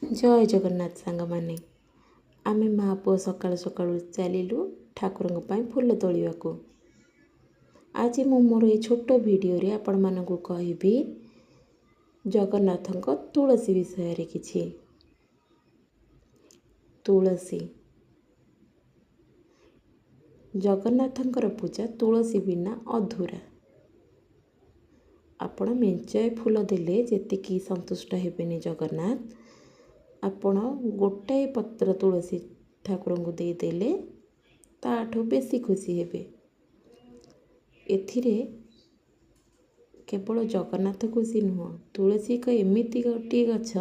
जय जगन्नाथ सांग माने आमे माँ पुओ सकाळु सकाळु चलिलु ठाकुरंक पई फूल तोलिबाकू। आज मु मोर ए छोट वीडियो रे आपण मानकू कहबी जगन्नाथंक तुलसी विषय रे किछि। तुलसी जगन्नाथंकर पूजा तुलसी बिना अधूरा। आपण मेंचाए फूल देले जेतिकी संतुष्ट हेबेनी जगन्नाथ, आपण गोटाए पत्र तुलसी ठाकुर को दे देले ताठू बेसी खुशी हेबे। एथिरे केवल जगन्नाथ खुशी नुह, तुलसी एक एमिति गोटे गछ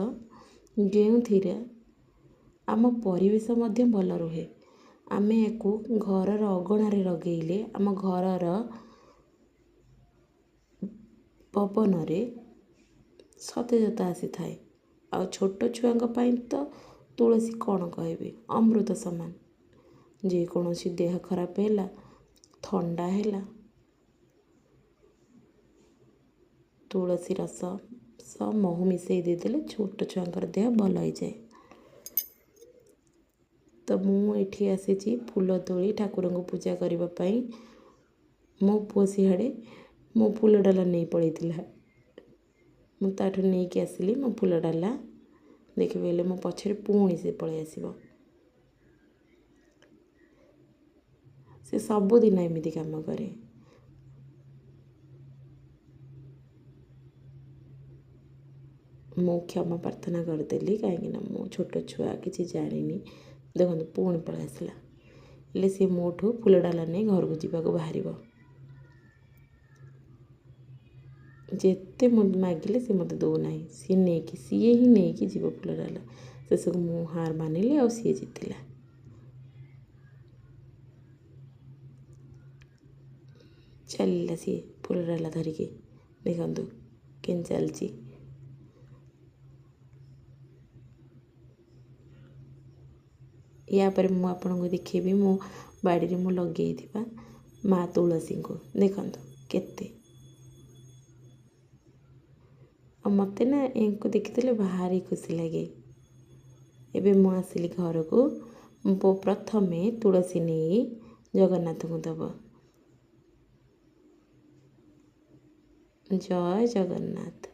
जो आम परिवेश मध्य भल रुहे। आमे याकू घरर अगणार लगेले आम घरर पवन रे सतेजता आसी थाए। आ छोट छुआंक पाई तो तुलसी कौन कहबे अमृत समान। जे कौनसी देह खराब हैला, थंडा हैला, तुलसी रस महू मिसई देदेले छोट छुआंकर देह भल हो जाए। तो मुझे आसी फूल तोली ठाकुर को पूजा करने। मो पुओ सियाड़े मो फूल डाला नहीं पड़ेगा, मुझे नहीं आसली मो फूल डाला देखिए मो पछरे पुणी से पलि आसब। से सबुदिन एमती काम करे। मु क्षमा प्रार्थना करदेली कहीं मो छोट छुआ किसी जानी देखो पुणी पलि आसला। हेले सी मोठू फूल डाला नहीं घर को जावाक बाहर। जेते मागिले सी मत दौना सी नहीं सी ही नहीं जीव फूल डाला। शेष को मु हार मानिली आ सी जीतला। चलला सी फूल डाला धरिकी देखु के चलची। या पर मु आपन को देखेबी मो बाड़ी रे मु लगे माँ तुलसी को देखु केते। मत ना इनको देखते भारी खुशी लगे। एबे मु आसिली घर को प्रथमे तुलसी नहीं जगन्नाथ को दब। जय जगन्नाथ।